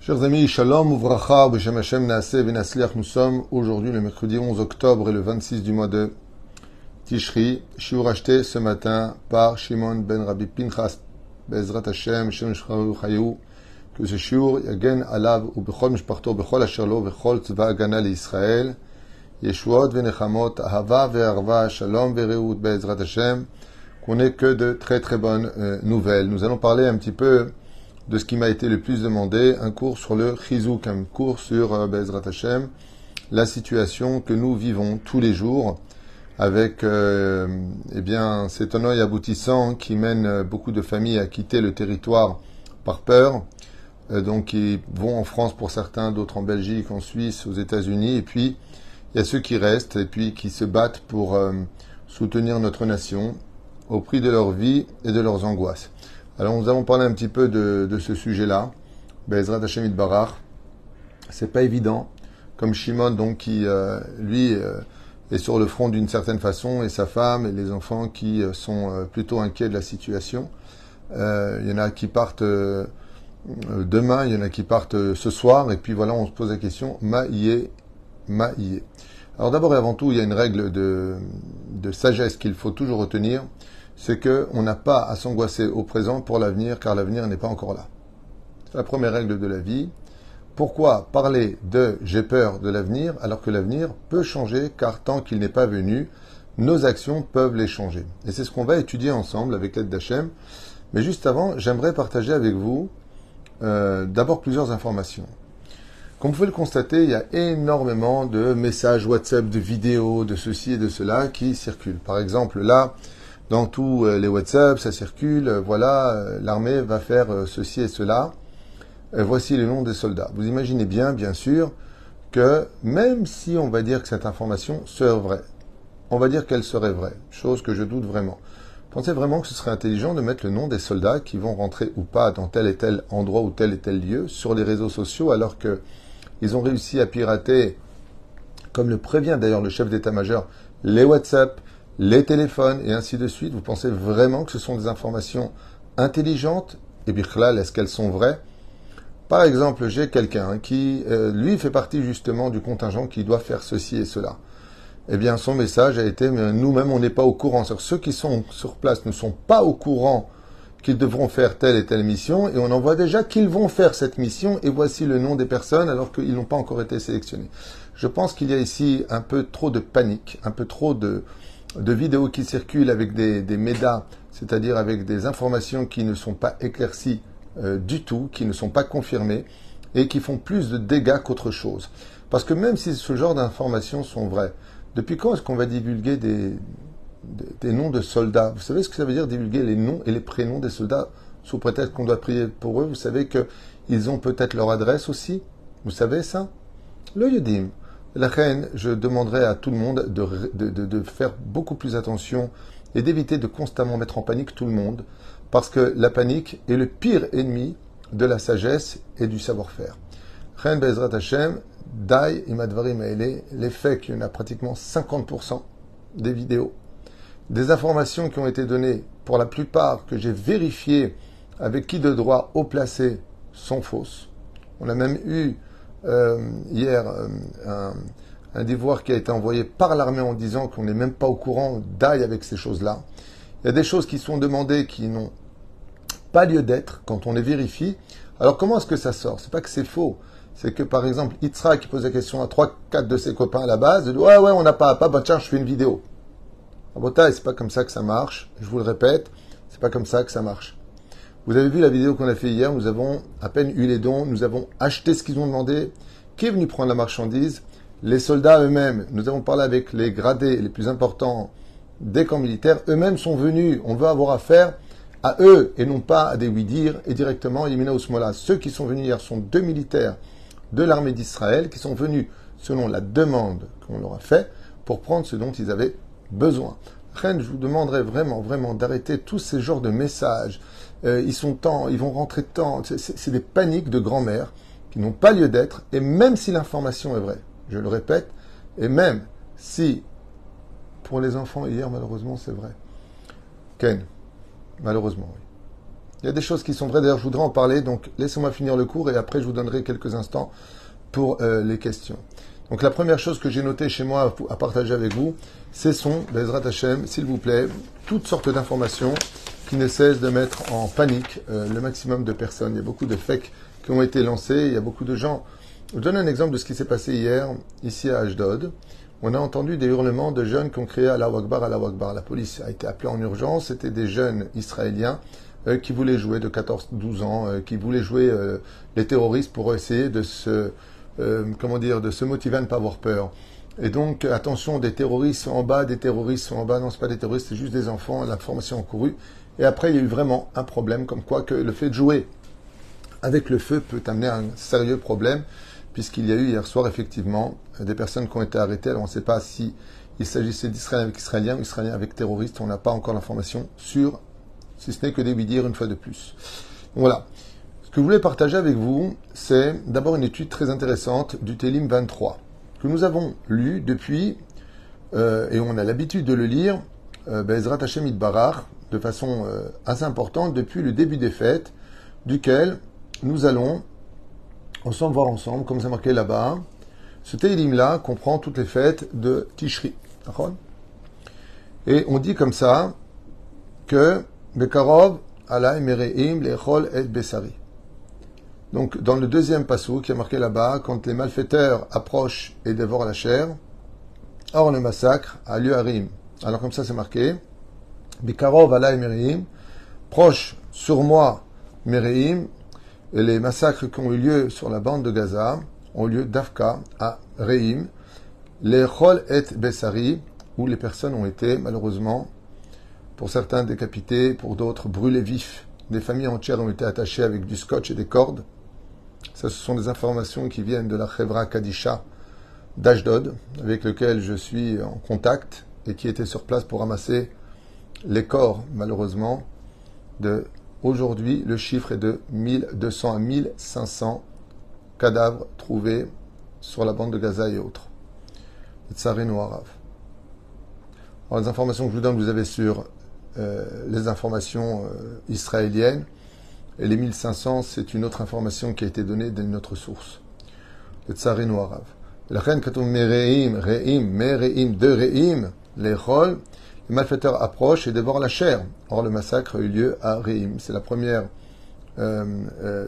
Chers amis, Shalom, Uvracha, B'Shem Hashem, Naaseh, V'Nasliach, nous sommes aujourd'hui le mercredi 11 octobre et le 26 du mois de Tishri. Shiur acheté ce matin par Shimon ben Rabbi Pinchas, Be'ezrat Hashem, Shem Shcharu Chayu, que ce shiur yagen alav ou bechol mishparto, bechol asher lo, bechol tzva hagana l'Israël, Yeshuot v'nechamot, ahava ve'arva, shalom ve'reut, Be'ezrat Hashem, qu'on n'ait que de très très bonnes nouvelles. Nous allons parler un petit peu de ce qui m'a été le plus demandé, un cours sur le Chizouk, un cours sur Be'ezrat Hashem, la situation que nous vivons tous les jours avec cet œil aboutissant qui mène beaucoup de familles à quitter le territoire par peur, donc ils vont en France pour certains, d'autres en Belgique, en Suisse, aux États-Unis, et puis il y a ceux qui restent et puis qui se battent pour soutenir notre nation au prix de leur vie et de leurs angoisses. Alors nous allons parler un petit peu de ce sujet-là. Be'ezrat Hashem Yitbarach. C'est pas évident. Comme Shimon, donc, qui lui est sur le front d'une certaine façon, et sa femme et les enfants qui sont plutôt inquiets de la situation. Il y en a qui partent demain, il y en a qui partent ce soir, et puis voilà, on se pose la question, Ma'yé. Alors d'abord et avant tout, il y a une règle de sagesse qu'il faut toujours retenir. C'est qu'on n'a pas à s'angoisser au présent pour l'avenir, car l'avenir n'est pas encore là. C'est la première règle de la vie. Pourquoi parler de « j'ai peur de l'avenir » alors que l'avenir peut changer, car tant qu'il n'est pas venu, nos actions peuvent les changer. Et c'est ce qu'on va étudier ensemble avec l'aide d'Hachem. Mais juste avant, j'aimerais partager avec vous d'abord plusieurs informations. Comme vous pouvez le constater, il y a énormément de messages WhatsApp, de vidéos, de ceci et de cela qui circulent. Par exemple, là, dans tous les WhatsApp, ça circule, voilà, l'armée va faire ceci et cela. Voici les noms des soldats. Vous imaginez bien sûr, que même si on va dire que cette information serait vraie, on va dire qu'elle serait vraie, chose que je doute vraiment. Pensez vraiment que ce serait intelligent de mettre le nom des soldats qui vont rentrer ou pas dans tel et tel endroit ou tel et tel lieu sur les réseaux sociaux alors que ils ont réussi à pirater, comme le prévient d'ailleurs le chef d'état-major, les WhatsApp, les téléphones et ainsi de suite. Vous pensez vraiment que ce sont des informations intelligentes? Et bichlal, est-ce qu'elles sont vraies? Par exemple, j'ai quelqu'un qui, lui, fait partie justement du contingent qui doit faire ceci et cela. Eh bien, son message a été, mais nous-mêmes, on n'est pas au courant. Ceux qui sont sur place ne sont pas au courant qu'ils devront faire telle et telle mission, et on en voit déjà qu'ils vont faire cette mission, et voici le nom des personnes, alors qu'ils n'ont pas encore été sélectionnés. Je pense qu'il y a ici un peu trop de panique, un peu trop de vidéos qui circulent avec des médas, c'est-à-dire avec des informations qui ne sont pas éclaircies du tout, qui ne sont pas confirmées, et qui font plus de dégâts qu'autre chose. Parce que même si ce genre d'informations sont vraies, depuis quand est-ce qu'on va divulguer des noms de soldats? Vous savez ce que ça veut dire divulguer les noms et les prénoms des soldats sous prétexte qu'on doit prier pour eux? Vous savez qu'ils ont peut-être leur adresse aussi? Vous savez ça? Le Yodim. La reine, je demanderai à tout le monde de faire beaucoup plus attention et d'éviter de constamment mettre en panique tout le monde, parce que la panique est le pire ennemi de la sagesse et du savoir-faire. Reine Be'ezrat Hashem, Dai Imadvarim Aele, les faits qu'il y en a pratiquement 50% des vidéos, des informations qui ont été données, pour la plupart que j'ai vérifiées avec qui de droit haut placé, sont fausses. On a même eu hier un devoir qui a été envoyé par l'armée en disant qu'on n'est même pas au courant d'aille avec ces choses-là. Il y a des choses qui sont demandées qui n'ont pas lieu d'être quand on les vérifie. Alors comment est-ce que ça sort? C'est pas que c'est faux. C'est que par exemple, Yitzhak qui pose la question à 3-4 de ses copains à la base, il dit ouais, on n'a pas, bah tiens, je fais une vidéo. Abotai, c'est pas comme ça que ça marche. Je vous le répète, c'est pas comme ça que ça marche. Vous avez vu la vidéo qu'on a fait hier, nous avons à peine eu les dons, nous avons acheté ce qu'ils ont demandé. Qui est venu prendre la marchandise? Les soldats eux-mêmes. Nous avons parlé avec les gradés les plus importants des camps militaires. Eux-mêmes sont venus. On veut avoir affaire à eux et non pas à des oui-dire et directement à Yemina Ousmola. Ceux qui sont venus hier sont 2 militaires de l'armée d'Israël qui sont venus selon la demande qu'on leur a fait pour prendre ce dont ils avaient besoin. Reine, je vous demanderai vraiment d'arrêter tous ces genres de messages. Ils vont rentrer tant. C'est des paniques de grand-mère qui n'ont pas lieu d'être, et même si l'information est vraie, je le répète, et même si, pour les enfants hier, malheureusement, c'est vrai. Ken, malheureusement, oui. Il y a des choses qui sont vraies, d'ailleurs je voudrais en parler, donc laissez-moi finir le cours et après je vous donnerai quelques instants pour les questions. Donc la première chose que j'ai notée chez moi à partager avec vous, ce sont, Bezrat Hashem, s'il vous plaît, toutes sortes d'informations qui ne cessent de mettre en panique le maximum de personnes. Il y a beaucoup de fakes qui ont été lancés, il y a beaucoup de gens. Je vous donne un exemple de ce qui s'est passé hier, ici à Ashdod. On a entendu des hurlements de jeunes qui ont crié Allahu Akbar, Allahu Akbar. La police a été appelée en urgence, c'était des jeunes israéliens qui voulaient jouer de 14-12 ans, qui voulaient jouer les terroristes pour essayer de se motiver à ne pas avoir peur. Et donc, attention, des terroristes sont en bas, des terroristes sont en bas. Non, c'est pas des terroristes, c'est juste des enfants. L'information a couru. Et après, il y a eu vraiment un problème, comme quoi que le fait de jouer avec le feu peut amener un sérieux problème, puisqu'il y a eu hier soir, effectivement, des personnes qui ont été arrêtées. Alors, on ne sait pas si il s'agissait d'Israéliens avec Israéliens ou Israéliens avec terroristes. On n'a pas encore l'information sûre, si ce n'est que des oui-dire une fois de plus. Voilà. Ce que je voulais partager avec vous, c'est d'abord une étude très intéressante du Télim 23, que nous avons lu depuis, et on a l'habitude de le lire, Bezrat Hashem Yitbarach, de façon assez importante, depuis le début des fêtes, duquel nous allons ensemble voir ensemble, comme c'est marqué là-bas. Ce Télim-là comprend toutes les fêtes de Tishri. Et on dit comme ça que Bekarov Alay Mereim Lechol et Besari. Donc, dans le deuxième passage qui est marqué là-bas, quand les malfaiteurs approchent et dévorent la chair, or le massacre a lieu à Rim. Alors comme ça c'est marqué, Bekarov Alay Mereim, proche sur moi Mereim, et les massacres qui ont eu lieu sur la bande de Gaza ont lieu d'Afka à Reim, les Chol et Bessari, où les personnes ont été malheureusement, pour certains décapités, pour d'autres brûlés vifs. Des familles entières ont été attachées avec du scotch et des cordes. Ça, ce sont des informations qui viennent de la Chevra Kadisha d'Ashdod, avec lequel je suis en contact et qui était sur place pour ramasser les corps, malheureusement, de aujourd'hui. Le chiffre est de 1200 à 1500 cadavres trouvés sur la bande de Gaza et autres. Tsareno Arav. Alors, les informations que je vous donne, vous avez sur les informations israéliennes. Et les 1500, c'est une autre information qui a été donnée d'une autre source. Le Tsareno Arav. La reine Katoum Mereim, de Reim, les Chol, les malfaiteurs approchent et dévorent la chair. Or, le massacre a eu lieu à Reim. C'est la première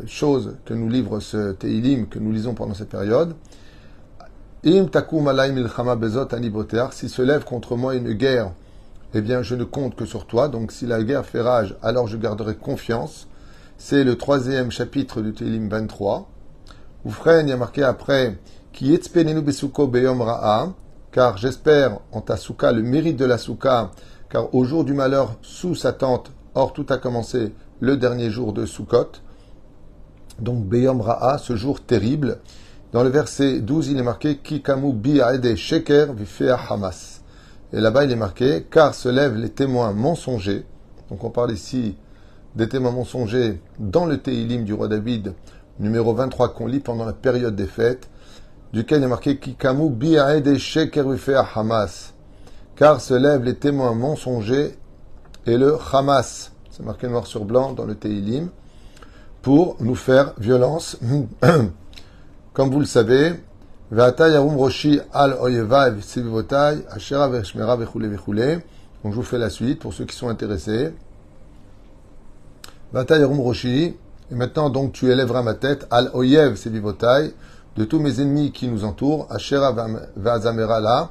chose que nous livre ce Teilim que nous lisons pendant cette période. Im takum alay milchama bezot ani boteach, si se lève contre moi une guerre, eh bien je ne compte que sur toi. Donc si la guerre fait rage, alors je garderai confiance. C'est le 3e chapitre du Teilim 23. Oufren, il y a marqué après, Ki yetzpenenu besuko beyom ra'a, car j'espère en ta souka le mérite de la souka, car au jour du malheur sous sa tente, or tout a commencé le dernier jour de Sukkot. Donc beyom ra'a, ce jour terrible. Dans le verset 12, il est marqué Ki kamu bi aede sheker vifea Hamas. Et là-bas, il est marqué car se lèvent les témoins mensongers. Donc on parle ici des témoins mensongers dans le Teilim du roi David, numéro 23 qu'on lit pendant la période des fêtes, duquel il est marqué Ki kamu bi aede sheker vifea Hamas. Car se lèvent les témoins mensongers et le Hamas. C'est marqué noir sur blanc dans le Teilim pour nous faire violence. Comme vous le savez, donc je vous fais la suite pour ceux qui sont intéressés. Et maintenant donc tu élèveras ma tête al oyev sevivotai, de tous mes ennemis qui nous entourent, Ashera vazamera là.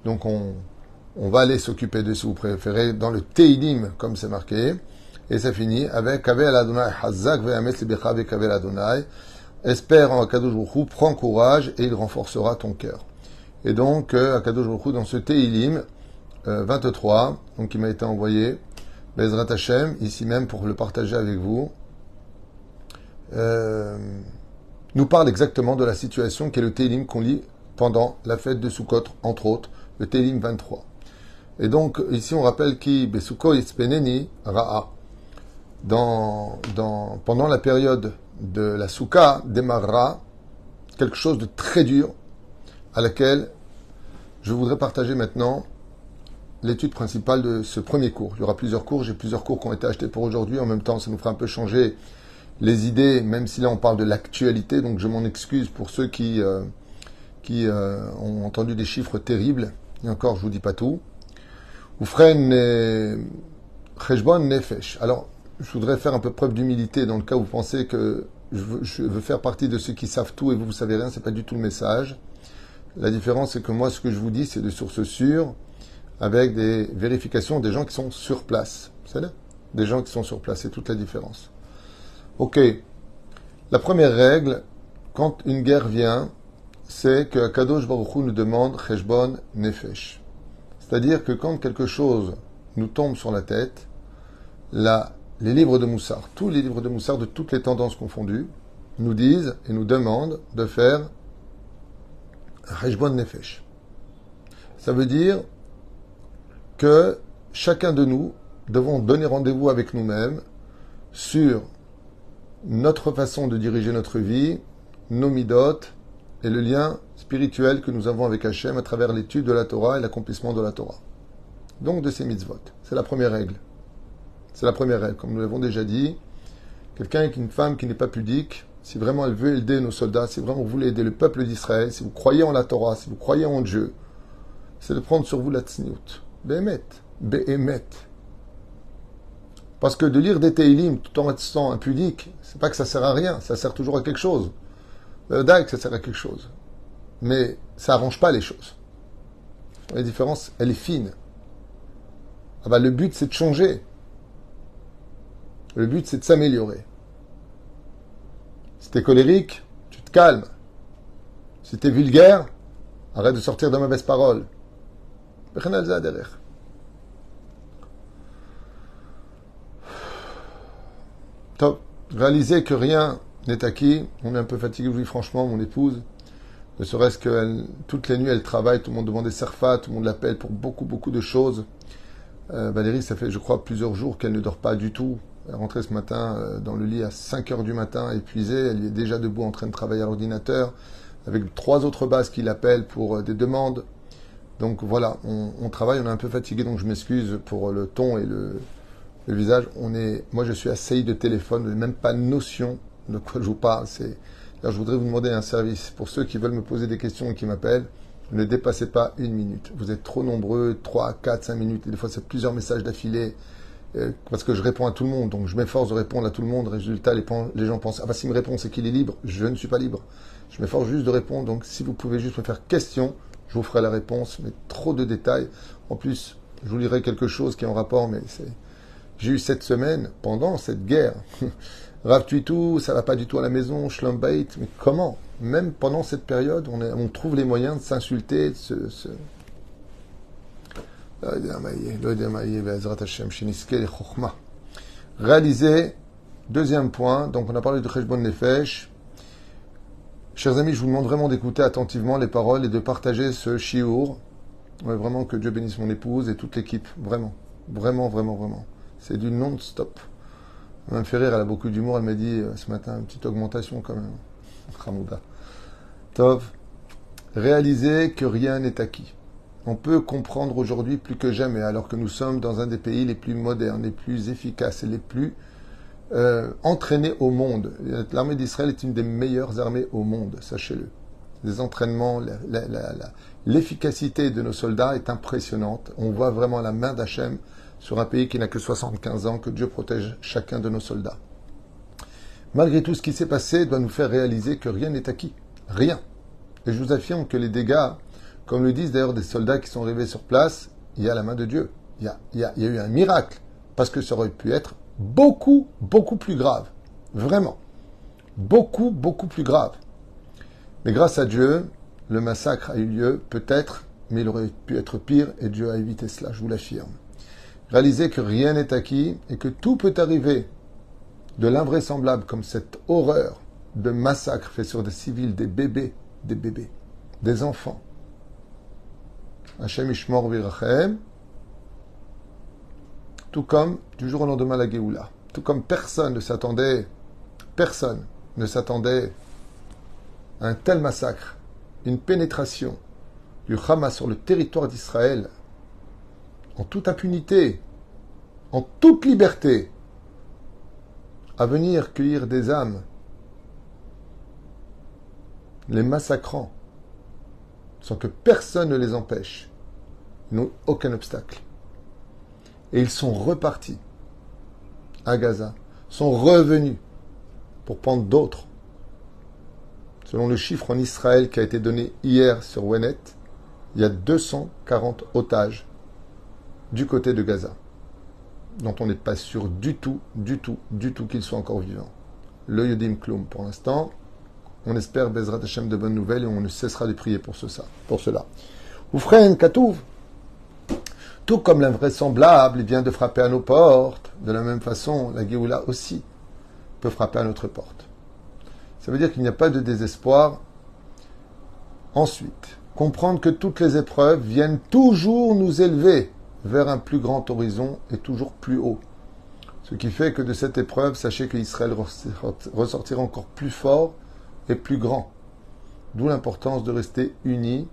Donc on va aller s'occuper de, si vous préférez, dans le Teilim comme c'est marqué. Et ça finit avec Kavel Adonai Hazak ve'amet libecha ve'kavel Adonai. Espère en Akadosh Baruch Hu, prends courage et il renforcera ton cœur. Et donc, Akadosh Baruch Hu, dans ce Teilim 23, donc qui m'a été envoyé, Bezrat Hashem, ici même pour le partager avec vous, nous parle exactement de la situation qui est le Teilim qu'on lit pendant la fête de Sukkot, entre autres, le Teilim 23. Et donc, ici on rappelle qui Besuko Yitzpeneni Ra'a. Pendant la période de la Souka démarrera quelque chose de très dur à laquelle je voudrais partager maintenant l'étude principale de ce premier cours. Il y aura plusieurs cours, j'ai plusieurs cours qui ont été achetés pour aujourd'hui. En même temps, ça nous fera un peu changer les idées, même si là on parle de l'actualité, donc je m'en excuse pour ceux qui ont entendu des chiffres terribles. Et encore, je vous dis pas tout. Oufren Cheshbon Nefesh. Alors, je voudrais faire un peu preuve d'humilité dans le cas où vous pensez que je veux faire partie de ceux qui savent tout et vous savez rien, c'est pas du tout le message. La différence, c'est que moi, ce que je vous dis, c'est de sources sûres, avec des vérifications des gens qui sont sur place. C'est là, des gens qui sont sur place, c'est toute la différence. Ok. La première règle, quand une guerre vient, c'est que Kadosh Baruch Hu nous demande Cheshbon Nefesh. C'est-à-dire que quand quelque chose nous tombe sur la tête, les livres de Moussar, tous les livres de Moussar de toutes les tendances confondues, nous disent et nous demandent de faire Cheshbon Nefesh. Ça veut dire que chacun de nous devons donner rendez-vous avec nous-mêmes sur notre façon de diriger notre vie, nos midot et le lien spirituel que nous avons avec Hachem à travers l'étude de la Torah et l'accomplissement de la Torah. Donc de ces mitzvot. C'est la première règle. C'est la première règle. Comme nous l'avons déjà dit, quelqu'un avec une femme qui n'est pas pudique, si vraiment elle veut aider nos soldats, si vraiment vous voulez aider le peuple d'Israël, si vous croyez en la Torah, si vous croyez en Dieu, c'est de prendre sur vous la tzniut. Behemet. Behemet. Parce que de lire des Teilim tout en restant impudique, c'est pas que ça sert à rien, ça sert toujours à quelque chose. Que ça sert à quelque chose. Mais ça arrange pas les choses. La différence, elle est fine. Ah bah, le but, c'est de changer. Le but, c'est de s'améliorer. Si t'es colérique, tu te calmes. Si t'es vulgaire, arrête de sortir de mauvaises paroles. Top. Réalisez que rien n'est acquis. On est un peu fatigué, oui, franchement, mon épouse. Ne serait-ce que toutes les nuits, elle travaille. Tout le monde demande des serfats. Tout le monde l'appelle pour beaucoup, beaucoup de choses. Valérie, ça fait, je crois, plusieurs jours qu'elle ne dort pas du tout. Elle est rentrée ce matin dans le lit à 5 heures du matin, épuisée. Elle est déjà debout en train de travailler à l'ordinateur, avec 3 autres bases qui l'appellent pour des demandes. Donc voilà, on travaille, on est un peu fatigué, donc je m'excuse pour le ton et le visage. Moi, je suis assailli de téléphone, je n'ai même pas notion de quoi je vous parle. Alors, je voudrais vous demander un service. Pour ceux qui veulent me poser des questions et qui m'appellent, ne dépassez pas 1 minute. Vous êtes trop nombreux, 3, 4, 5 minutes. Et des fois, c'est plusieurs messages d'affilée. Parce que je réponds à tout le monde. Donc, je m'efforce de répondre à tout le monde. Résultat, les gens pensent, ah bah, s'il me répond, c'est qu'il est libre. Je ne suis pas libre. Je m'efforce juste de répondre. Donc, si vous pouvez juste me faire question, je vous ferai la réponse. Mais trop de détails. En plus, je vous lirai quelque chose qui est en rapport, mais j'ai eu cette semaine, pendant cette guerre, Rav Tuitou, ça va pas du tout à la maison, Shlom Bait, mais comment? Même pendant cette période, on trouve les moyens de s'insulter, de se... Réaliser, deuxième point, donc on a parlé de Cheshbon Nefesh. Chers amis, je vous demande vraiment d'écouter attentivement les paroles et de partager ce shiur. Ouais, vraiment que Dieu bénisse mon épouse et toute l'équipe, vraiment, vraiment, vraiment, vraiment. C'est du non-stop. Elle m'a fait rire, elle a beaucoup d'humour. Elle m'a dit ce matin, une petite augmentation quand même. Khamouda. Tov. Réaliser que rien n'est acquis. On peut comprendre aujourd'hui plus que jamais, alors que nous sommes dans un des pays les plus modernes, les plus efficaces et les plus entraînés au monde. L'armée d'Israël est une des meilleures armées au monde, sachez-le. Les entraînements, l'efficacité de nos soldats est impressionnante. On voit vraiment la main d'Hachem sur un pays qui n'a que 75 ans, que Dieu protège chacun de nos soldats. Malgré tout ce qui s'est passé, doit nous faire réaliser que rien n'est acquis. Rien. Et je vous affirme que les dégâts, comme le disent d'ailleurs des soldats qui sont arrivés sur place, il y a la main de Dieu. Il y a eu un miracle. Parce que ça aurait pu être beaucoup, beaucoup plus grave. Vraiment. Beaucoup, beaucoup plus grave. Mais grâce à Dieu, le massacre a eu lieu, peut-être, mais il aurait pu être pire et Dieu a évité cela, je vous l'affirme. Réalisez que rien n'est acquis et que tout peut arriver de l'invraisemblable comme cette horreur de massacre fait sur des civils, des bébés, des enfants. Hachem Ishmor Virachem, tout comme du jour au lendemain la Géoula, tout comme personne ne s'attendait à un tel massacre, une pénétration du Hamas sur le territoire d'Israël en toute impunité, en toute liberté, à venir cueillir des âmes, les massacrant, sans que personne ne les empêche. Ils n'ont aucun obstacle. Et ils sont repartis à Gaza, sont revenus pour prendre d'autres. Selon le chiffre en Israël qui a été donné hier sur Wenet, il y a 240 otages du côté de Gaza, dont on n'est pas sûr du tout qu'ils soient encore vivants. Le Yodim Kloum pour l'instant. On espère Bezrat Hashem de bonnes nouvelles et on ne cessera de prier pour cela. Oufren Katouv, tout comme l'invraisemblable vient de frapper à nos portes, de la même façon, la Géoula aussi peut frapper à notre porte. Ça veut dire qu'il n'y a pas de désespoir. Ensuite, comprendre que toutes les épreuves viennent toujours nous élever vers un plus grand horizon et toujours plus haut. Ce qui fait que de cette épreuve, sachez qu'Israël ressortira encore plus fort et plus grand. D'où l'importance de rester unis,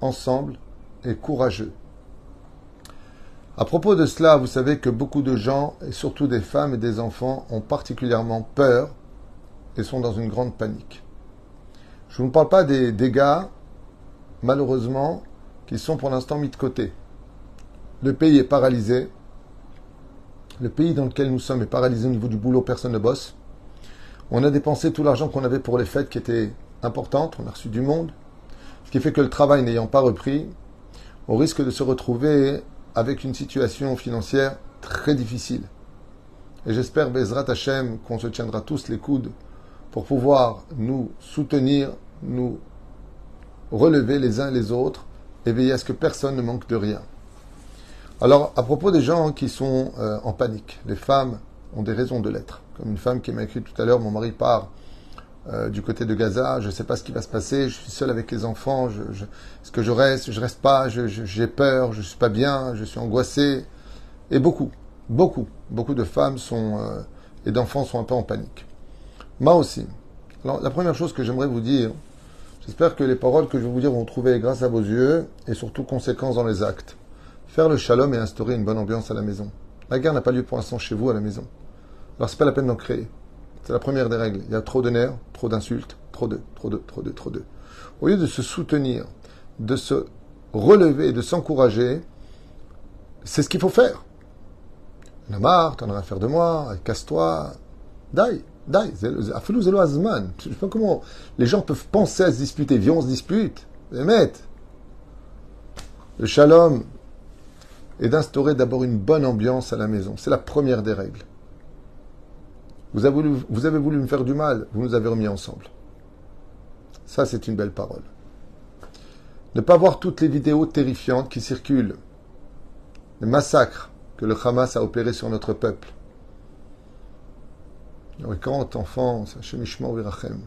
ensemble et courageux. À propos de cela, vous savez que beaucoup de gens, et surtout des femmes et des enfants, ont particulièrement peur et sont dans une grande panique. Je ne vous parle pas des dégâts, malheureusement, qui sont pour l'instant mis de côté. Le pays est paralysé. Le pays dans lequel nous sommes est paralysé au niveau du boulot, personne ne bosse. On a dépensé tout l'argent qu'on avait pour les fêtes qui étaient importantes, on a reçu du monde, ce qui fait que le travail n'ayant pas repris, on risque de se retrouver avec une situation financière très difficile. Et j'espère, Bezrat Hashem, qu'on se tiendra tous les coudes pour pouvoir nous soutenir, nous relever les uns les autres et veiller à ce que personne ne manque de rien. Alors, à propos des gens qui sont en panique, les femmes ont des raisons de l'être. Comme une femme qui m'a écrit tout à l'heure, mon mari part du côté de Gaza, je ne sais pas ce qui va se passer, je suis seul avec les enfants, est-ce que je reste pas, j'ai peur, je ne suis pas bien, je suis angoissé. Et beaucoup de femmes et d'enfants sont un peu en panique. Moi aussi. Alors, la première chose que j'aimerais vous dire, j'espère que les paroles que je vais vous dire vont trouver grâce à vos yeux et surtout conséquences dans les actes. Faire le shalom et instaurer une bonne ambiance à la maison. La guerre n'a pas lieu pour l'instant chez vous à la maison. Alors c'est pas la peine d'en créer. C'est la première des règles. Il y a trop de nerfs, trop d'insultes, trop de. Au lieu de se soutenir, de se relever, de s'encourager, c'est ce qu'il faut faire. On a marre, t'en as rien à faire de moi, casse-toi. Dai. Afilou zelo azman. Je sais pas comment les gens peuvent penser à se disputer. Viens, on se dispute. Le shalom est d'instaurer d'abord une bonne ambiance à la maison. C'est la première des règles. Vous avez voulu me faire du mal, vous nous avez remis ensemble. Ça, c'est une belle parole. Ne pas voir toutes les vidéos terrifiantes qui circulent, les massacres que le Hamas a opérés sur notre peuple. Il y aurait 40 enfants, sachez Mishma Virachem.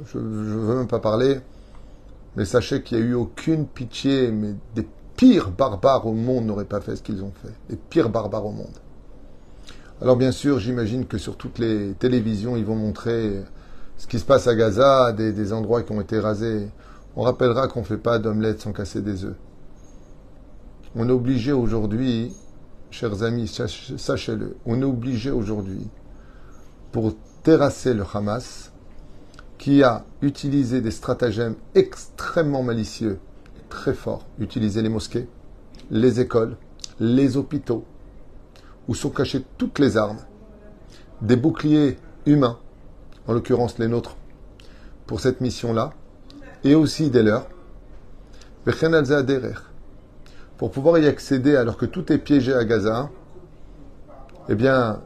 Je ne veux même pas parler, mais sachez qu'il n'y a eu aucune pitié, mais des pires barbares au monde n'auraient pas fait ce qu'ils ont fait. Les pires barbares au monde. Alors bien sûr, j'imagine que sur toutes les télévisions, ils vont montrer ce qui se passe à Gaza, des endroits qui ont été rasés. On rappellera qu'on ne fait pas d'omelette sans casser des œufs. On est obligé aujourd'hui, chers amis, sachez-le, on est obligé aujourd'hui, pour terrasser le Hamas, qui a utilisé des stratagèmes extrêmement malicieux, très forts, utiliser les mosquées, les écoles, les hôpitaux, où sont cachées toutes les armes, des boucliers humains, en l'occurrence les nôtres, pour cette mission-là, et aussi des leurs, pour pouvoir y accéder alors que tout est piégé à Gaza, eh bien,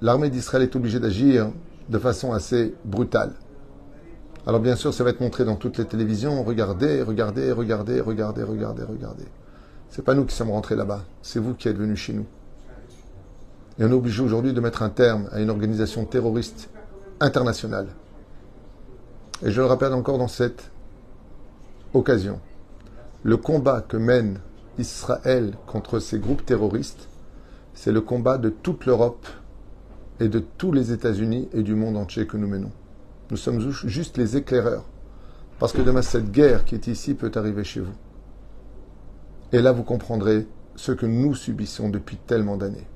l'armée d'Israël est obligée d'agir de façon assez brutale. Alors bien sûr, ça va être montré dans toutes les télévisions, regardez. C'est pas nous qui sommes rentrés là-bas, c'est vous qui êtes venus chez nous. Et on est obligé aujourd'hui de mettre un terme à une organisation terroriste internationale. Et je le rappelle encore dans cette occasion. Le combat que mène Israël contre ces groupes terroristes, c'est le combat de toute l'Europe et de tous les États-Unis et du monde entier que nous menons. Nous sommes juste les éclaireurs. Parce que demain, cette guerre qui est ici peut arriver chez vous. Et là, vous comprendrez ce que nous subissons depuis tellement d'années.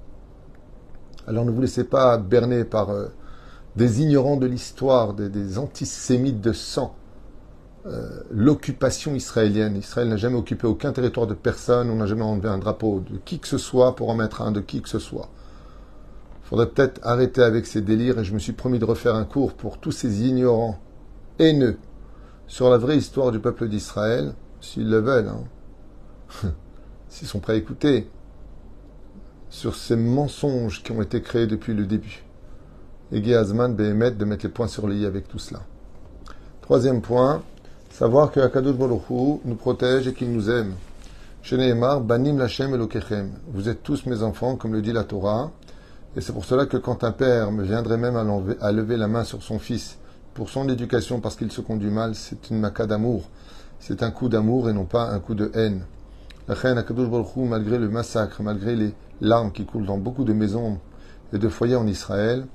Alors ne vous laissez pas berner par des ignorants de l'histoire, des antisémites de sang. L'occupation israélienne. Israël n'a jamais occupé aucun territoire de personne, on n'a jamais enlevé un drapeau de qui que ce soit pour en mettre un de qui que ce soit. Il faudrait peut-être arrêter avec ces délires et je me suis promis de refaire un cours pour tous ces ignorants haineux sur la vraie histoire du peuple d'Israël, s'ils le veulent, hein. S'ils sont prêts à écouter, sur ces mensonges qui ont été créés depuis le début. Egi Azman Behemet de mettre les points sur les i avec tout cela. Troisième point, savoir que Akadosh Baruch Hu nous protège et qu'il nous aime. Sheneemar, Banim Lachem Elokechem. Vous êtes tous mes enfants, comme le dit la Torah. Et c'est pour cela que quand un père me viendrait même à lever la main sur son fils pour son éducation parce qu'il se conduit mal, c'est une maca d'amour. C'est un coup d'amour et non pas un coup de haine. La reine Akadosh Baruch Hu, malgré le massacre, malgré les larmes qui coulent dans beaucoup de maisons et de foyers en Israël,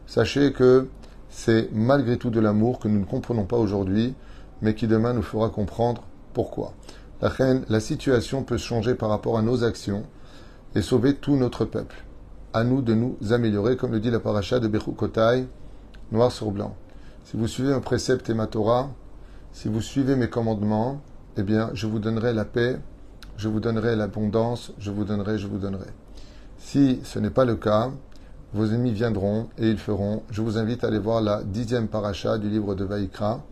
sachez que c'est malgré tout de l'amour que nous ne comprenons pas aujourd'hui, mais qui demain nous fera comprendre pourquoi. La situation peut changer par rapport à nos actions et sauver tout notre peuple. À nous de nous améliorer, comme le dit la paracha de Bechukotai, noir sur blanc. Si vous suivez un précepte et ma Torah, si vous suivez mes commandements, eh bien, je vous donnerai la paix, je vous donnerai l'abondance, je vous donnerai. Si ce n'est pas le cas, vos ennemis viendront et ils feront. Je vous invite à aller voir la 10e paracha du livre de Vaïkra,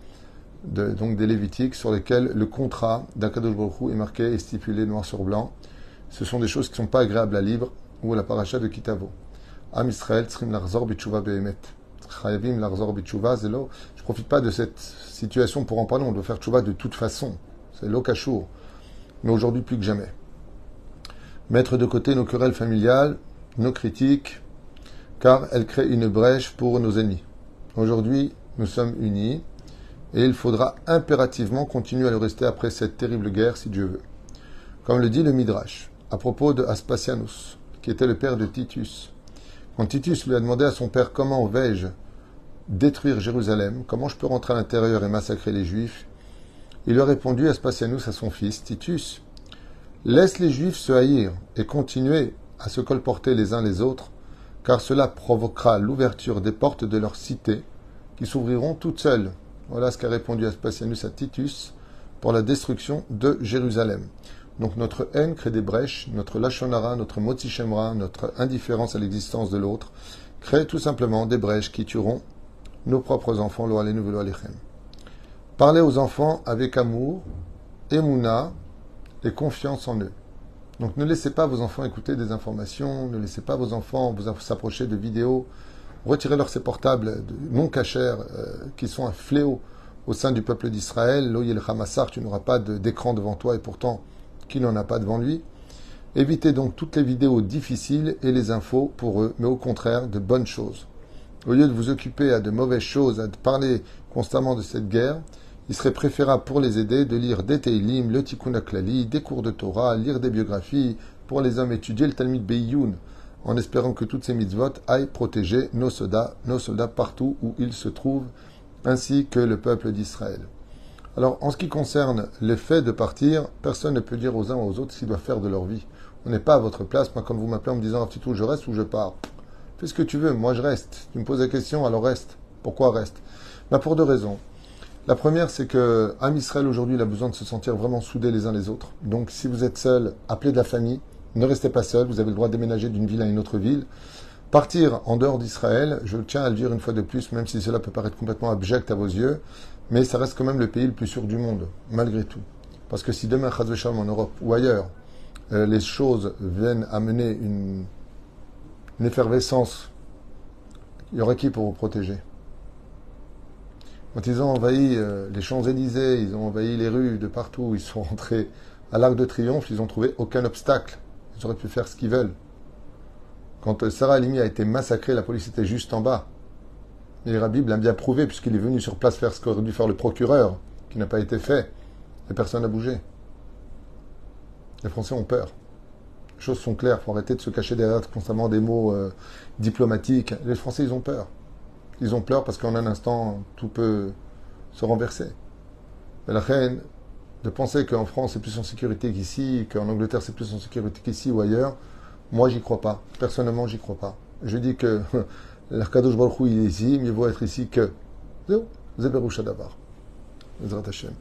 donc des Lévitiques, sur lesquels le contrat d'Akadosh Baruch Hu est marqué et stipulé noir sur blanc. Ce sont des choses qui ne sont pas agréables à lire, ou la paracha de Kitavo. Am Israël, Tzrim Larzor Bitshuva Behemet. Chayavim Larzor Bitshuva, Zelo. Je ne profite pas de cette situation pour en parler, on doit faire tchouva de toute façon. C'est l'okachour. Mais aujourd'hui plus que jamais. Mettre de côté nos querelles familiales, nos critiques, car elles créent une brèche pour nos ennemis. Aujourd'hui, nous sommes unis, et il faudra impérativement continuer à le rester après cette terrible guerre, si Dieu veut. Comme le dit le Midrash, à propos de Aspasianus, qui était le père de Titus. Quand Titus lui a demandé à son père comment vais-je détruire Jérusalem, comment je peux rentrer à l'intérieur et massacrer les Juifs, il lui a répondu Aspasianus à son fils, Titus, laisse les Juifs se haïr et continuer à se colporter les uns les autres, car cela provoquera l'ouverture des portes de leur cité, qui s'ouvriront toutes seules. Voilà ce qu'a répondu Aspasianus à Titus pour la destruction de Jérusalem. Donc notre haine crée des brèches, notre lachonara, notre motzi shemra, notre indifférence à l'existence de l'autre, crée tout simplement des brèches qui tueront nos propres enfants, lo alenu velo alechem. Parlez aux enfants avec amour, émouna et confiance en eux. Donc ne laissez pas vos enfants écouter des informations, ne laissez pas vos enfants vous s'approcher de vidéos, retirez-leur ces portables non cachers qui sont un fléau au sein du peuple d'Israël. Lo yel hamassar, tu n'auras pas d'écran devant toi et pourtant qui n'en a pas devant lui. Évitez donc toutes les vidéos difficiles et les infos pour eux, mais au contraire de bonnes choses. Au lieu de vous occuper à de mauvaises choses, à parler constamment de cette guerre, il serait préférable pour les aider de lire des Teilim, le Tikkun HaKlali, des cours de Torah, lire des biographies, pour les hommes étudier le Talmud Be'iyun, en espérant que toutes ces mitzvot aillent protéger nos soldats partout où ils se trouvent, ainsi que le peuple d'Israël. Alors, en ce qui concerne le fait de partir, personne ne peut dire aux uns ou aux autres ce qu'ils doivent faire de leur vie. On n'est pas à votre place. Moi, quand vous m'appelez en me disant « Artitou, je reste ou je pars ?» Fais ce que tu veux, moi je reste. Tu me poses la question, alors reste. Pourquoi reste? Pour deux raisons. La première, c'est que Am Israël aujourd'hui, il a besoin de se sentir vraiment soudés les uns les autres. Donc, si vous êtes seul, appelez de la famille. Ne restez pas seul. Vous avez le droit de déménager d'une ville à une autre ville. Partir en dehors d'Israël, je tiens à le dire une fois de plus, même si cela peut paraître complètement abject à vos yeux, mais ça reste quand même le pays le plus sûr du monde, malgré tout. Parce que si demain, Chaz v'Shalom, en Europe ou ailleurs, les choses viennent amener une effervescence, il y aura qui pour vous protéger? Quand ils ont envahi les Champs-Élysées, ils ont envahi les rues de partout, ils sont rentrés à l'Arc de Triomphe, ils n'ont trouvé aucun obstacle. Ils auraient pu faire ce qu'ils veulent. Quand Sarah Halimi a été massacrée, la police était juste en bas. Et Rabib l'a bien prouvé, puisqu'il est venu sur place faire ce qu'aurait dû faire le procureur, qui n'a pas été fait. Et personne n'a bougé. Les Français ont peur. Les choses sont claires, il faut arrêter de se cacher derrière constamment des mots diplomatiques. Les Français, ils ont peur. Ils ont peur parce qu'en un instant, tout peut se renverser. Mais la reine, de penser qu'en France c'est plus en sécurité qu'ici, qu'en Angleterre c'est plus en sécurité qu'ici ou ailleurs, moi j'y crois pas. Personnellement, j'y crois pas. Je dis que l'Arkadosh Baruch Hu, il est ici, mieux vaut être ici que. Zeberoucha Davar. Ezrat Hashem.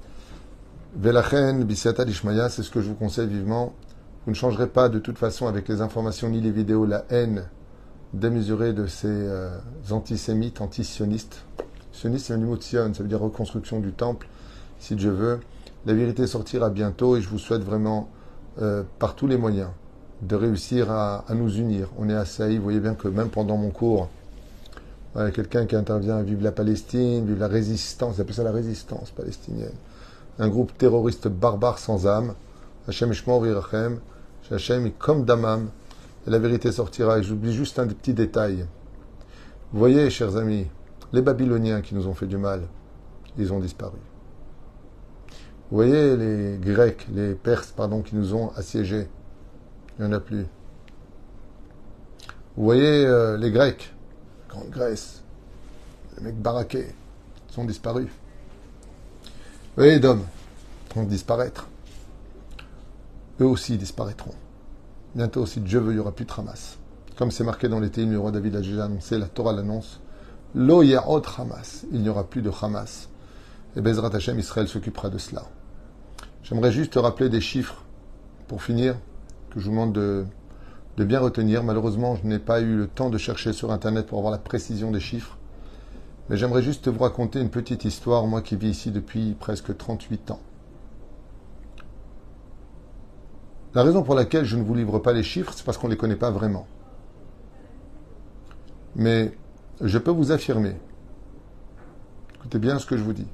Velachen, Bisiata Dishmaya, c'est ce que je vous conseille vivement. Vous ne changerez pas de toute façon avec les informations ni les vidéos la haine démesurée de ces antisémites, anti-sionistes. Sioniste, c'est un mot de Sion, ça veut dire reconstruction du temple, si Dieu veut. La vérité sortira bientôt et je vous souhaite vraiment, par tous les moyens, de réussir à nous unir. On est assaillis, vous voyez bien que même pendant mon cours, il y a quelqu'un qui intervient, vive la Palestine, vive la résistance, ils appellent ça la résistance palestinienne. Un groupe terroriste barbare sans âme. Hachem Ishmor Virachem, Hachem est comme Damam, et la vérité sortira. Et j'oublie juste un des petits détails. Vous voyez, chers amis, les Babyloniens qui nous ont fait du mal, ils ont disparu. Vous voyez les Grecs, les Perses, pardon, qui nous ont assiégés, il n'y en a plus. Vous voyez les Grecs, Grande Grèce, les mecs baraqués, ils ont disparu. Vous voyez les Dômes, vont disparaître. Eux aussi disparaîtront. Bientôt, si Dieu veut, il n'y aura plus de Hamas. Comme c'est marqué dans les Télim, le roi David a déjà annoncé, la Torah l'annonce, Lo Ya'od Hamas, il n'y aura plus de Hamas. Et Bezrat Hashem, Israël s'occupera de cela. J'aimerais juste rappeler des chiffres, pour finir, que je vous demande de bien retenir. Malheureusement, je n'ai pas eu le temps de chercher sur Internet pour avoir la précision des chiffres. Mais j'aimerais juste vous raconter une petite histoire, moi qui vis ici depuis presque 38 ans. La raison pour laquelle je ne vous livre pas les chiffres, c'est parce qu'on ne les connaît pas vraiment. Mais je peux vous affirmer, écoutez bien ce que je vous dis,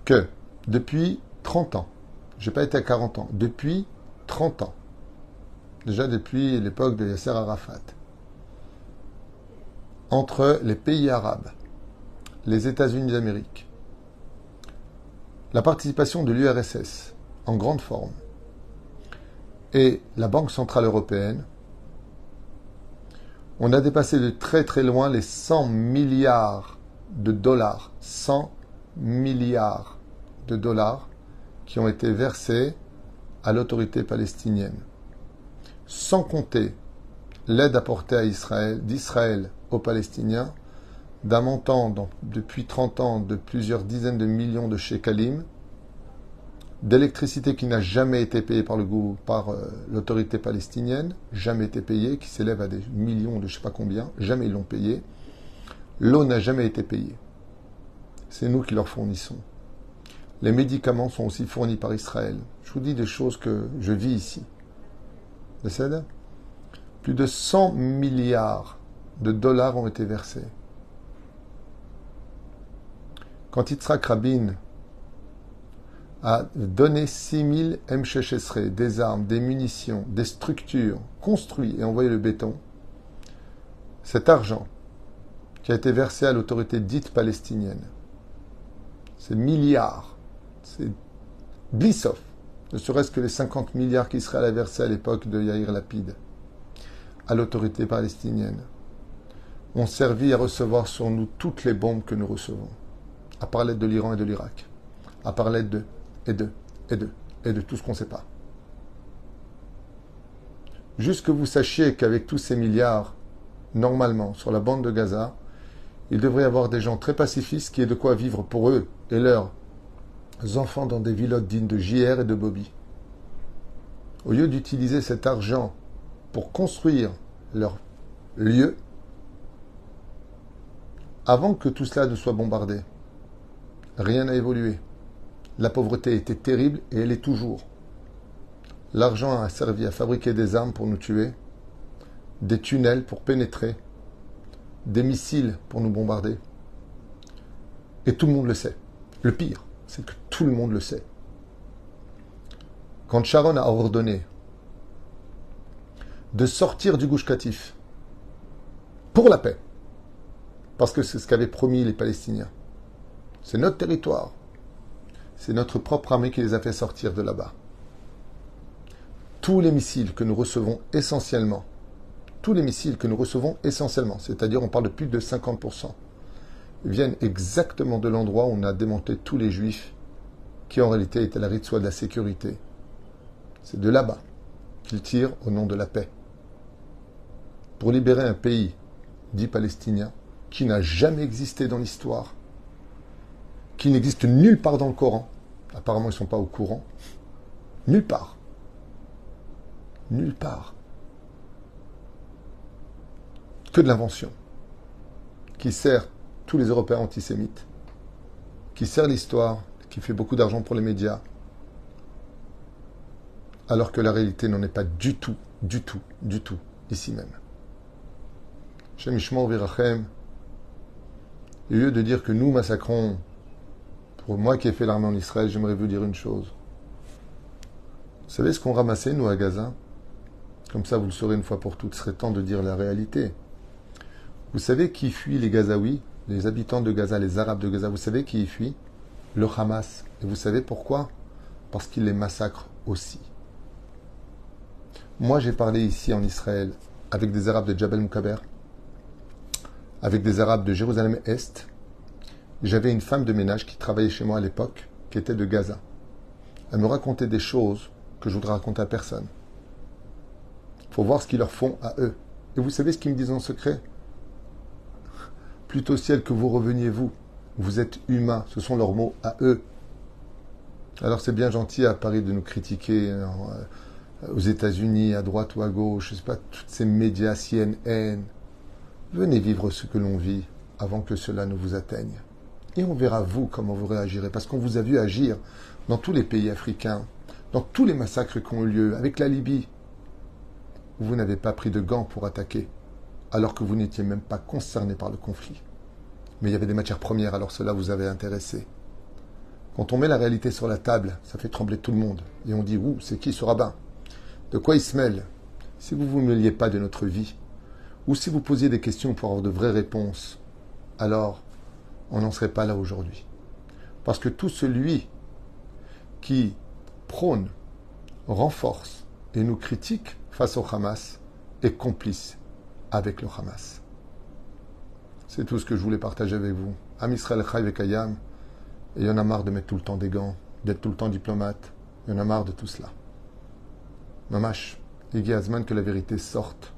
que depuis 30 ans, je n'ai pas été à 40 ans, depuis 30 ans, déjà depuis l'époque de Yasser Arafat, entre les pays arabes, les États-Unis d'Amérique, la participation de l'URSS en grande forme et la Banque Centrale Européenne, on a dépassé de très très loin les 100 milliards de dollars, 100 milliards de dollars qui ont été versés à l'autorité palestinienne, sans compter l'aide apportée à Israël, d'Israël aux Palestiniens, d'un montant depuis 30 ans de plusieurs dizaines de millions de shekalim, d'électricité qui n'a jamais été payée par l'autorité palestinienne, jamais été payée, qui s'élève à des millions de je ne sais pas combien, jamais ils l'ont payée. L'eau n'a jamais été payée. C'est nous qui leur fournissons. Les médicaments sont aussi fournis par Israël. Je vous dis des choses que je vis ici. Plus de 100 milliards de dollars ont été versés. Quand Yitzhak Rabin a donné 6000 M-Sheshesre, des armes, des munitions, des structures, construit et envoyé le béton, cet argent qui a été versé à l'autorité dite palestinienne, ces milliards, c'est Blissov, ne serait-ce que les 50 milliards qu'Israël a versés à l'époque de Yair Lapid, à l'autorité palestinienne, ont servi à recevoir sur nous toutes les bombes que nous recevons, à part l'aide de l'Iran et de l'Irak, à part l'aide de tout ce qu'on ne sait pas. Juste que vous sachiez qu'avec tous ces milliards, normalement, sur la bande de Gaza, il devrait y avoir des gens très pacifistes qui aient de quoi vivre pour eux et leurs enfants dans des villas dignes de JR et de Bobby. Au lieu d'utiliser cet argent pour construire leur lieu, avant que tout cela ne soit bombardé, rien n'a évolué. La pauvreté était terrible et elle est toujours. L'argent a servi à fabriquer des armes pour nous tuer, des tunnels pour pénétrer, des missiles pour nous bombarder. Et tout le monde le sait. Le pire, c'est que tout le monde le sait. Quand Sharon a ordonné de sortir du Gush Katif pour la paix, parce que c'est ce qu'avaient promis les Palestiniens, c'est notre territoire, c'est notre propre armée qui les a fait sortir de là-bas. Tous les missiles que nous recevons essentiellement, c'est-à-dire on parle de plus de 50%, viennent exactement de l'endroit où on a démonté tous les juifs qui en réalité est à la Ritzwa de la sécurité. C'est de là-bas qu'ils tirent au nom de la paix. Pour libérer un pays dit palestinien, qui n'a jamais existé dans l'histoire, qui n'existe nulle part dans le Coran. Apparemment, ils ne sont pas au courant. Nulle part. Nulle part. Que de l'invention. Qui sert tous les Européens antisémites. Qui sert l'histoire, qui fait beaucoup d'argent pour les médias. Alors que la réalité n'en est pas du tout, ici même. Shem Yishmor Virachem. Et au lieu de dire que nous massacrons, pour moi qui ai fait l'armée en Israël, j'aimerais vous dire une chose. Vous savez ce qu'on ramassait, nous, à Gaza? Comme ça, vous le saurez une fois pour toutes. Il serait temps de dire la réalité. Vous savez qui fuit les Gazaouis, les habitants de Gaza, les Arabes de Gaza? Vous savez qui y fuit? Le Hamas. Et vous savez pourquoi? Parce qu'ils les massacrent aussi. Moi, j'ai parlé ici en Israël avec des Arabes de Jabal Moukaber, avec des Arabes de Jérusalem-Est. J'avais une femme de ménage qui travaillait chez moi à l'époque, qui était de Gaza. Elle me racontait des choses que je voudrais raconter à personne. Il faut voir ce qu'ils leur font à eux. Et vous savez ce qu'ils me disent en secret? Plutôt ciel que vous reveniez vous. Vous êtes humains. Ce sont leurs mots à eux. Alors c'est bien gentil à Paris de nous critiquer aux États-Unis, à droite ou à gauche, je sais pas, tous ces médias, CNN. Venez vivre ce que l'on vit avant que cela ne vous atteigne. Et on verra vous comment vous réagirez. Parce qu'on vous a vu agir dans tous les pays africains, dans tous les massacres qui ont eu lieu, avec la Libye. Vous n'avez pas pris de gants pour attaquer, alors que vous n'étiez même pas concerné par le conflit. Mais il y avait des matières premières, alors cela vous avait intéressé. Quand on met la réalité sur la table, ça fait trembler tout le monde. Et on dit, ouh, c'est qui ce rabbin? De quoi il se mêle? Si vous ne vous mêliez pas de notre vie, ou si vous posiez des questions pour avoir de vraies réponses, alors on n'en serait pas là aujourd'hui. Parce que tout celui qui prône, renforce et nous critique face au Hamas est complice avec le Hamas. C'est tout ce que je voulais partager avec vous. Am Israël Chai Vekayam. Et il y en a marre de mettre tout le temps des gants, d'être tout le temps diplomate. Il y en a marre de tout cela. Mamash, Igi Azman, que la vérité sorte.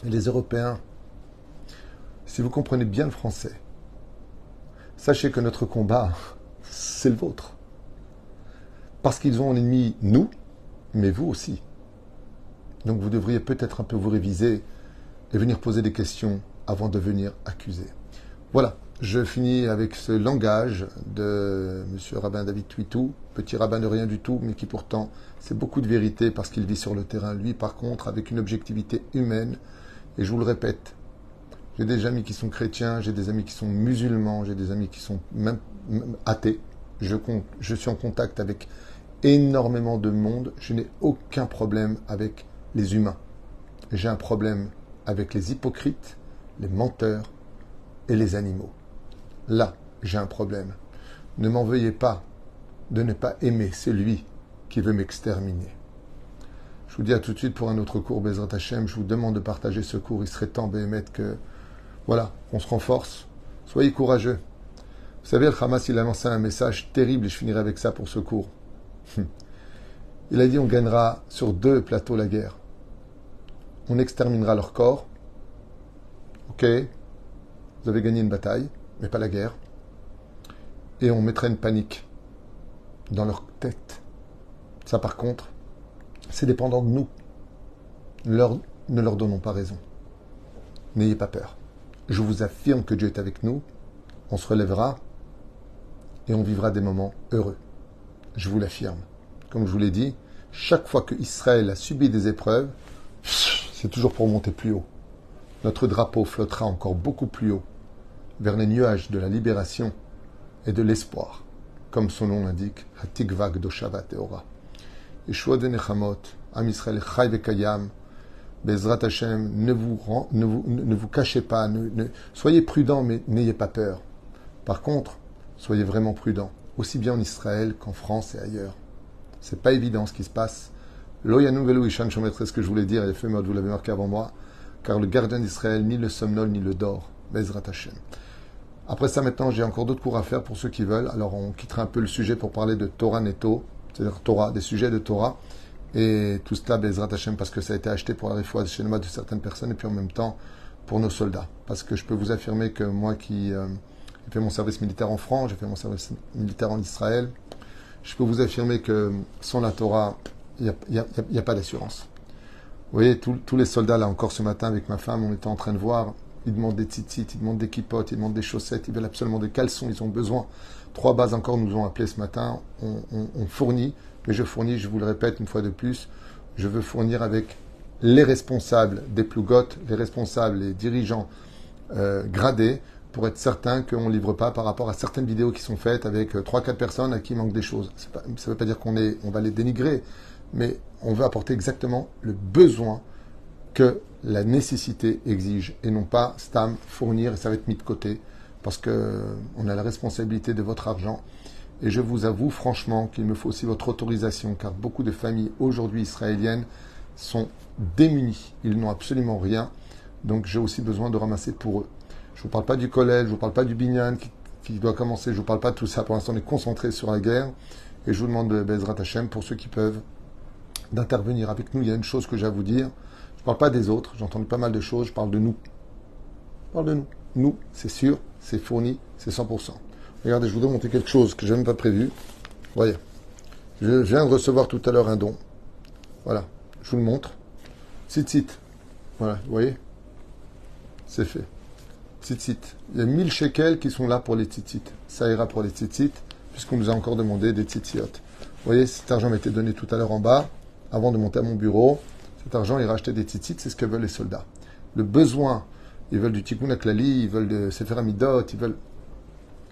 Et les Européens, si vous comprenez bien le français, sachez que notre combat, c'est le vôtre. Parce qu'ils ont en ennemi nous, mais vous aussi. Donc vous devriez peut-être un peu vous réviser et venir poser des questions avant de venir accuser. Voilà, je finis avec ce langage de M. Rabbin David Twitou, petit rabbin de rien du tout, mais qui pourtant, c'est beaucoup de vérité parce qu'il vit sur le terrain. Lui, par contre, avec une objectivité humaine, et je vous le répète, j'ai des amis qui sont chrétiens, j'ai des amis qui sont musulmans, j'ai des amis qui sont même athées. Je suis en contact avec énormément de monde. Je n'ai aucun problème avec les humains. J'ai un problème avec les hypocrites, les menteurs et les animaux. Là, j'ai un problème. Ne m'en veuillez pas de ne pas aimer celui qui veut m'exterminer. Je vous dis à tout de suite pour un autre cours, Bezrat Hashem. Je vous demande de partager ce cours. Il serait temps, Béhémet, que, voilà, on se renforce. Soyez courageux. Vous savez, le Hamas, il a lancé un message terrible, et je finirai avec ça pour ce cours. Il a dit, on gagnera sur 2 plateaux la guerre. On exterminera leur corps. Ok, vous avez gagné une bataille, mais pas la guerre. Et on mettra une panique dans leur tête. Ça, par contre, c'est dépendant de nous. Ne leur donnons pas raison. N'ayez pas peur. Je vous affirme que Dieu est avec nous. On se relèvera et on vivra des moments heureux. Je vous l'affirme. Comme je vous l'ai dit, chaque fois que Israël a subi des épreuves, c'est toujours pour monter plus haut. Notre drapeau flottera encore beaucoup plus haut vers les nuages de la libération et de l'espoir, comme son nom l'indique, Hatikva Gdosha Teora. Yeshua de Nechamot, Am Israël Chai Vekayam, Bezrat Hashem, ne vous cachez pas, soyez prudents, mais n'ayez pas peur. Par contre, soyez vraiment prudents, aussi bien en Israël qu'en France et ailleurs. C'est pas évident ce qui se passe. Lo Yanu Velu Ishan Shomet, c'est ce que je voulais dire, et vous l'avez marqué avant moi, car le gardien d'Israël ni le somnole ni le dort. Bezrat Hashem. Après ça, maintenant, j'ai encore d'autres cours à faire pour ceux qui veulent. Alors, on quittera un peu le sujet pour parler de Torah Netto, c'est-à-dire Torah, des sujets de Torah. Et tout cela, Bezrat Hashem, parce que ça a été acheté pour la réfoua de certaines personnes et puis en même temps pour nos soldats. Parce que je peux vous affirmer que moi qui ai fait mon service militaire en France, j'ai fait mon service militaire en Israël, je peux vous affirmer que sans la Torah, il n'y a pas d'assurance. Vous voyez, tous les soldats, là encore ce matin avec ma femme, on était en train de voir, ils demandent des tzitzit, ils demandent des kippotes, ils demandent des chaussettes, ils veulent absolument des caleçons, ils ont besoin. 3 bases encore nous ont appelés ce matin, on fournit, mais je fournis, je vous le répète une fois de plus, je veux fournir avec les responsables des plougotes, les responsables, les dirigeants gradés, pour être certain qu'on ne livre pas par rapport à certaines vidéos qui sont faites avec 3-4 personnes à qui il manque des choses. Ça ne veut pas dire qu'on va les dénigrer, mais on veut apporter exactement le besoin que la nécessité exige et non pas stam fournir et ça va être mis de côté parce qu'on a la responsabilité de votre argent. Et je vous avoue franchement qu'il me faut aussi votre autorisation car beaucoup de familles aujourd'hui israéliennes sont démunies. Ils n'ont absolument rien. Donc j'ai aussi besoin de ramasser pour eux. Je ne vous parle pas du collège, je ne vous parle pas du binyan qui doit commencer, je ne vous parle pas de tout ça. Pour l'instant, on est concentré sur la guerre. Et je vous demande de Bezrat Hashem, pour ceux qui peuvent, d'intervenir avec nous. Il y a une chose que j'ai à vous dire. Je ne parle pas des autres, j'ai entendu pas mal de choses, je parle de nous. Je parle de nous. Nous, c'est sûr, c'est fourni, c'est 100%. Regardez, je voudrais montrer quelque chose que je n'ai même pas prévu. Voyez, je viens de recevoir tout à l'heure un don. Voilà, je vous le montre. Tzitzit. Voilà, vous voyez? C'est fait. Tzitzit. Il y a 1000 shekels qui sont là pour les tzitzit. Ça ira pour les tzitzit, puisqu'on nous a encore demandé des tzitzit. Vous voyez, cet argent m'a été donné tout à l'heure en bas, avant de monter à mon bureau. Cet argent ira acheter des tzitzit, c'est ce que veulent les soldats. Le besoin, ils veulent du tikkun haklali, ils veulent de sefer hamidot,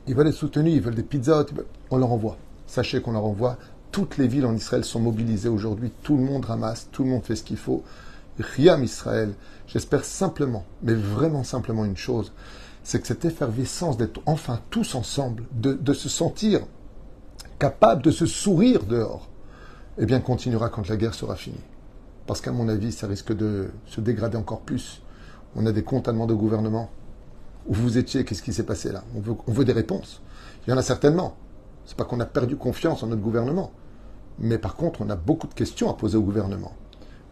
ils veulent être soutenus, ils veulent des pizzas, on leur envoie. Sachez qu'on leur envoie. Toutes les villes en Israël sont mobilisées aujourd'hui. Tout le monde ramasse, tout le monde fait ce qu'il faut. Riam Israël. J'espère simplement, mais vraiment simplement une chose, c'est que cette effervescence d'être enfin tous ensemble, de se sentir capable de se sourire dehors, eh bien continuera quand la guerre sera finie. Parce qu'à mon avis, ça risque de se dégrader encore plus. On a des comptes à demander au gouvernement. Où vous étiez, qu'est-ce qui s'est passé là? On veut des réponses. Il y en a certainement. C'est pas qu'on a perdu confiance en notre gouvernement. Mais par contre, on a beaucoup de questions à poser au gouvernement.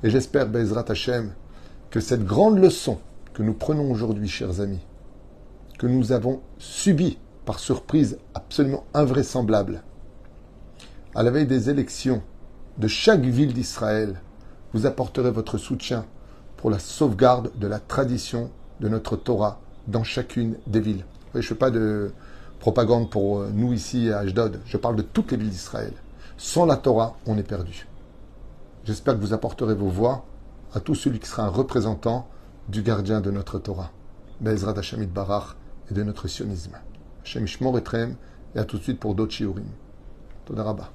Et j'espère, Bezrat Hashem, que cette grande leçon que nous prenons aujourd'hui, chers amis, que nous avons subie par surprise absolument invraisemblable, à la veille des élections de chaque ville d'Israël, vous apporterez votre soutien pour la sauvegarde de la tradition de notre Torah dans chacune des villes. Je ne fais pas de propagande pour nous ici à Ashdod, je parle de toutes les villes d'Israël. Sans la Torah, on est perdu. J'espère que vous apporterez vos voix à tout celui qui sera un représentant du gardien de notre Torah, Be'ezrat Hashem Yitbarach, et de notre sionisme. Hashem Yishmor Etrem, et à tout de suite pour d'autres shiurim. Toda Rabba.